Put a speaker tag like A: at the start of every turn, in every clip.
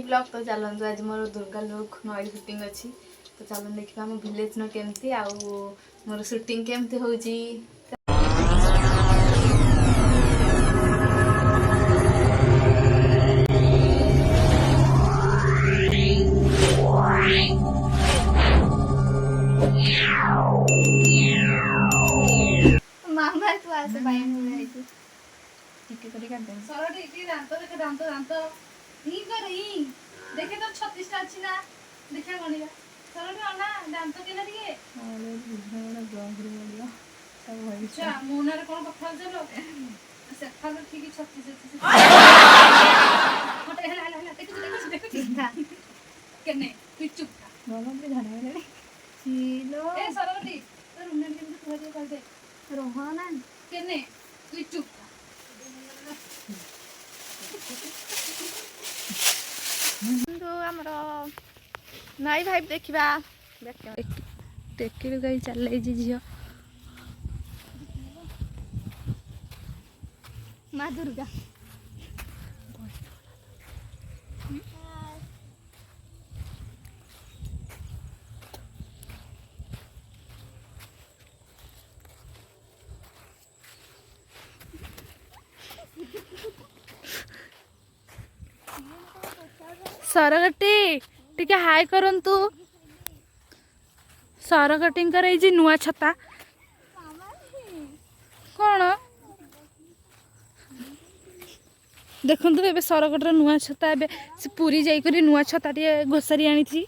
A: Mini blog तो चलतु आज मोर दुर्गा लुक नॉइल शूटिंग अच्छी तो चलो देखा आम विलेज न केमती आउ मोर शूटिंग केमती होची।
B: मामा तू आसे बाई मुळे आइतू
A: टिके करी काढते
B: सरडी ती दांत देखे दांत दांत ही कर ही देखे तो 36 टा अछि ना देखा गणिया सरडी अना दांत केला दिए
A: अरे बुझावड़ा ब्लॉग रे बोलियो सब होई
B: अच्छा मोनार कोन कथा जरो सेफा तो ठीक 36 अछि मते हला हला देखो केने तू चुप था
A: बाबा भी धड़ा गले चीलो
B: ए सरडी तो रूम में केमते तुहरे कर दे
A: रोहना
B: केने तू चुप था
A: तो हमरो नाई भाई देखिबा टेकिल गई चल जी झियो
B: माँ दुर्गा
A: सरगटी टिके हाय करंतु सरगटींकर ए जी नुआ छता कौन देखंतु एबे सरगटर नुआ छता एबे से पूरी जाई करी नुआ छता टे घोसरी आनी थी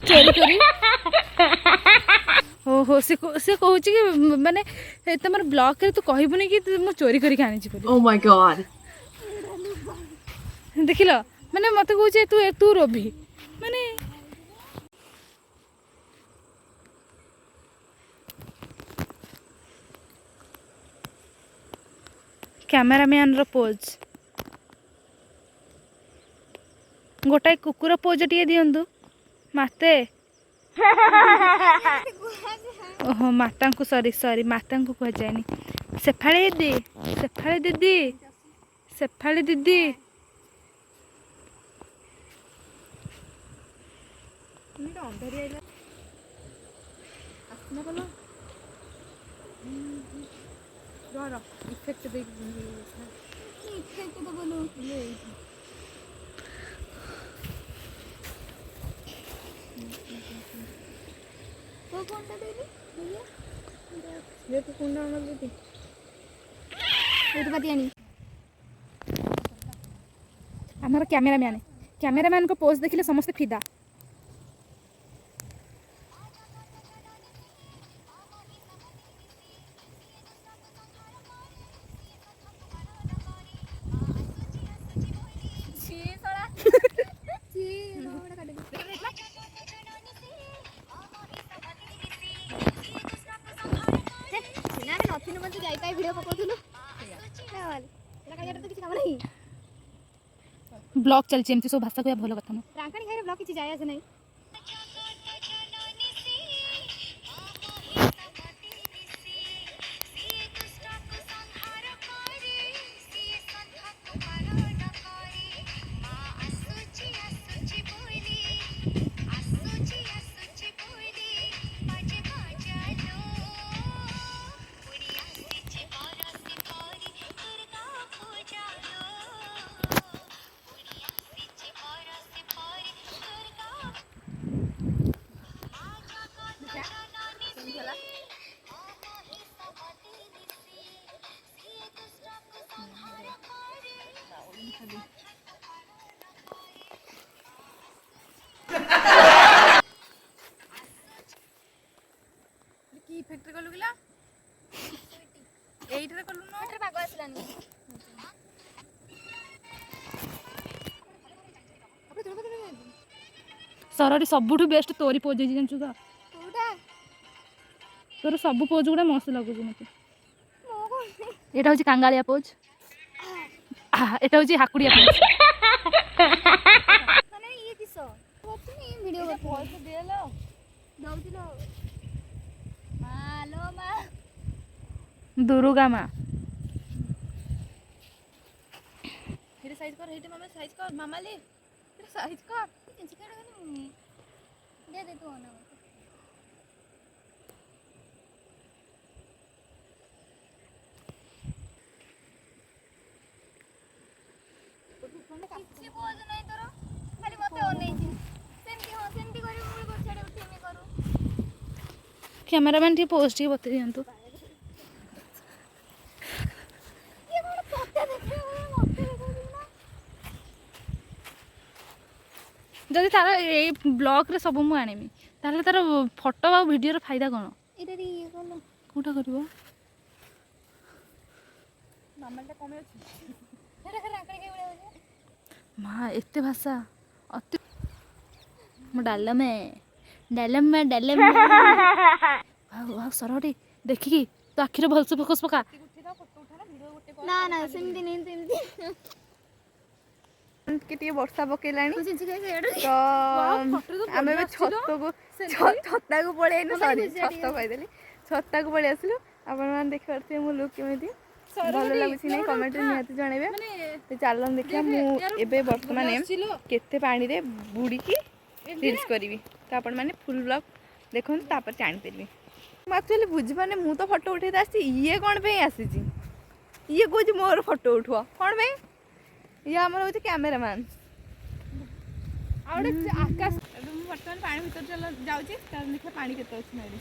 A: चोरी करी ओहो से कहू कि माने तमर ब्लॉक रे तू कहबुनी कि मु चोरी करी आनी छी
C: Oh my god.
A: देखिलो माने मते कहू तू तू रोबी माने कैमरामैन रो पोज गोटाए कुकुर पोज टिए दियंतु माते ओहो माता को सॉरी सॉरी माता को कह जाएनी सेफाली दीदी सेफाली दीदी इफेक्ट देख
B: इफेक्ट तो बोलो तो कोनटा देली भैया
A: ये तो कुंडा आना दीदी
B: एट बातियानी
A: हमारा कैमरामैन को पोज देखिले समस्त फिदा ब्लॉग चलछि एमती सब भाषा को भल कथा न
B: रांकाणी खाइरे ब्लॉग किछि जाय आसे नै
A: की फैक्ट्री कलु किला एइटरे कलु न
B: एटर भाग आसलानी अपने तुम बता
A: सररी सबुठु बेस्ट तोरी पोज है जानछु तो
B: कोटा
A: तोर सब पोज गुडा मस्त लागुछ मते
B: मो कोन
A: एटा होची कांगालिया पोज एटा होची हाकुड़िया पोज
B: माने ये किसो होतनी वीडियो बता
A: भॉइस देलो
B: दउतिलो मालो मा
A: दुर्गा माँ
B: हेरे साइज कर हेटे मामा साइज कर मामा ले
A: साइज कर
B: दे दे तू आना କିଛି ବୋଝ ନାହିଁ ତୋର ଖାଲି ମତେ ଅନେଇଛି ସେମିତି ହଁ ସେମିତି କରି ମୁଁ ଗଛରେ ଉଠେମି କରୁ
A: कैमरामैन टी पोस्ट टी बते दियंतु
B: ये कौन तोते देखियो मते देखियो ना
A: जदि तार ए ब्लॉग रे सब मु आनेमी ताले तार फोटो आ वीडियो रो फायदा कोन
B: एटा री ये कोन
A: कोटा करबो
B: नॉर्मल टा कमे अछि हेरे हेरे आकड़ी के बळे होजे
A: मां एते भाषा अति मु डालम वाह वाह सरडी देखि की तो आखिर भल से फोकस पका
B: ना ना सेमती नहीं सेमती
C: के वर्षा पकेलानी
B: कुछ चिका के एडो
C: तो आमे छत्ता को पळे न सॉरी छत्ता कहि देली छत्ता को पळे आसलु आपण मान देखि परते मु लुक केमिति भल लागुछि नै कमेंट रे निहाती जणेबे तो चलन देखिया मु एबे वर्तमान केते पानी रे बुडी की रील्स करबी तो आपण माने फुल ब्लॉग देखन तापर जानि परबी मैं एक्चुअली बुझ माने मु तो फोटो उठे आसी ये कोन पे आसी छी ये कोज मोर फोटो उठवा कोन पे ये हमर होते कैमरामैन आउडे आकाश मु वर्तमान पानी भीतर चल जाउची त देखा पानी केते अछि नाडी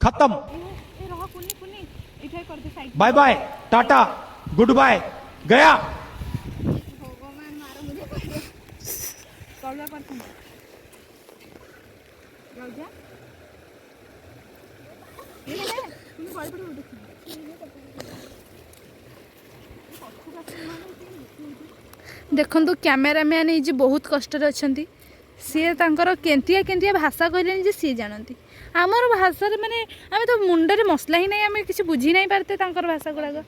D: खत्म
C: ए रहा कुनी कुनी इठै कर दे side
D: bye bye tata good bye गया
B: भगवान मारो मुझे
C: कॉल पर तुम जाउ जा ये ले तुम कॉल पर उठ
A: देखंतु कैमरामैन जे बहुत कष्ट रे अछंती सी तांकर केंतिया केंतिया भाषा कहलेनी जे सी जानती आमर भाषा रे माने आमे तो मुंडे रे मसला ही नहीं आमे किछि बुझी नहीं पारते तांकर भाषा गुडा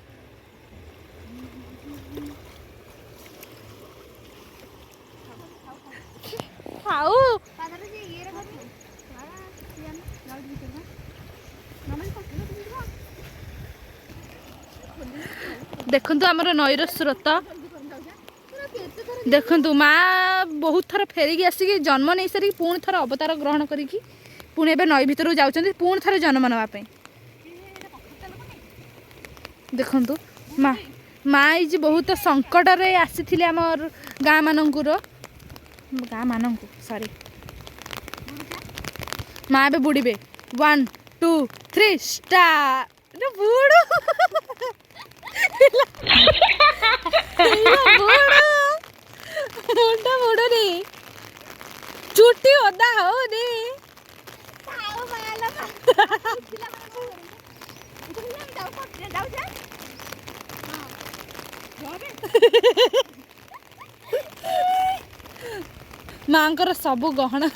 A: खाऊ
B: पादर जे ये रे करनी हां सियान लाउड भी करना नमन पकड़
A: देखंतु हमर नईर स्रोत देखंतु माँ बहुत थर फेरिकी आसिकी जन्म नहीं सारी पुणी थर अवतार ग्रहण करिकी पुणी एबे नई भितर जाउछन्ती पुणी थर जन्म नवा पे देखंतु माँ माँ जी बहुत संकट रे आसीथिले हमर गाँ मानंकुर गाँ मानंकु सॉरी माँ एबे बुड़ीबे 1 2 3 स्टार्ट रे बुड़ू मुंडा मुड़नी चुट्टी ओदा होनी
B: आओ माला जाऊ जा
A: मांकर सब गहना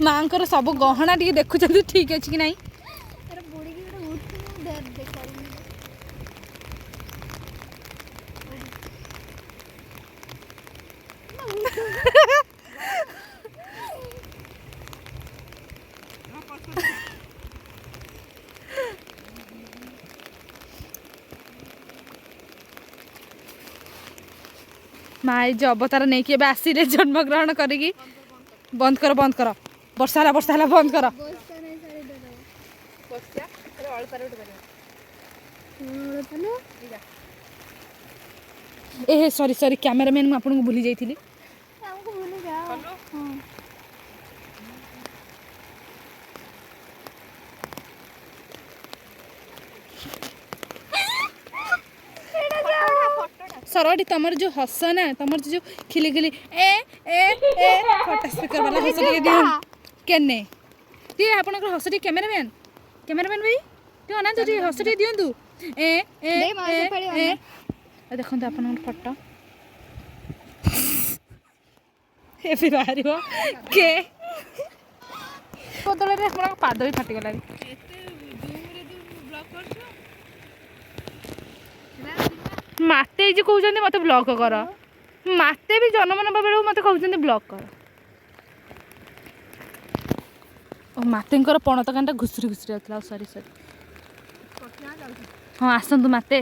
A: मांकर सब गहना टी देखुछन्ती ठीक अछि कि नहीं
B: अरे बुड़ी की गोटे उठ देख करूनी
A: माँ जो अवतार नहीं कि आसी जन्म ग्रहण करी बंद कर वर्षा है बंद कर
B: बोलता नहीं सारे दे दो
C: बच्चा अरे ऑल पर उठ करियो
B: तनु
A: ए सॉरी सॉरी कैमरामैन मु आपन को भूली जाइथिली
B: हमको भूल जाओ हां
A: सरडी तमर जो हस ना तमर जो खिली खिली ए ए ए फटा स्पीकर वाला हस टे दियो केने ती आपन को हस टे कैमरामैन भाई तो अना तो हस टे दियंतु ए ए
B: दे मार से पड़ी
A: ए देखंतु आपन फोटो ए फिर आरियो के बदल रे हमर पाद भी फाटी गलानी माते जे कहउछन्ती मते ब्लॉक कर माते भी जन्म नबा बेलू मते कहउछन्ती ब्लॉक कर ଓ ମାତେଙ୍କର ପଣତ କାନଟା ଘୁଷୁରି ଘୁଷୁରି ଯାଉଥିଲା ସରି ସରି ହଁ ଆସନ୍ତୁ ମାତେ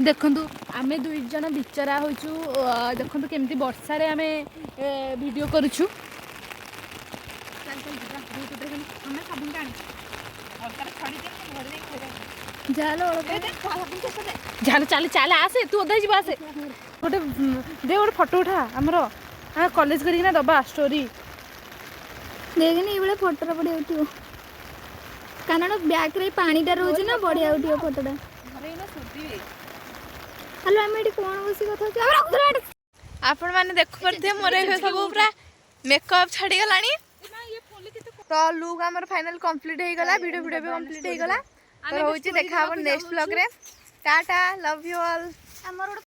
A: ଦେଖନ୍ତୁ ଆମେ 2 ଜଣ ବିଚରା ହଉଛୁ ଦେଖନ୍ତୁ କେମିତି ବର୍ଷାରେ ଆମେ ଭିଡ଼ିଓ କରୁଛୁ ଚାଲ ଚାଲ ଆସେ ତୁ ଓଦା ଯିବା ଆସେ ଗୋଟେ ଗୋଟେ ଫଟୋ ଉଠା ଆମର ଆମେ କଲେଜ କରିକିନା ଦବା ଷ୍ଟୋରି
C: देखनी ये फोटो बढ़िया उठो कारण बैक रे पानीटा रोज ना बढ़िया उठो फोटोटा हेलो आम ये कौन बस कथा आपण मैंने देख पारे मोर सब पूरा मेकअप छाड़ी गला तो लुक आमर फाइनल कंप्लीट हो गला वीडियो वीडियो भी कंप्लीट हो गला तो होची देखा नेक्स्ट व्लॉग रे टाटा लव यू ऑल।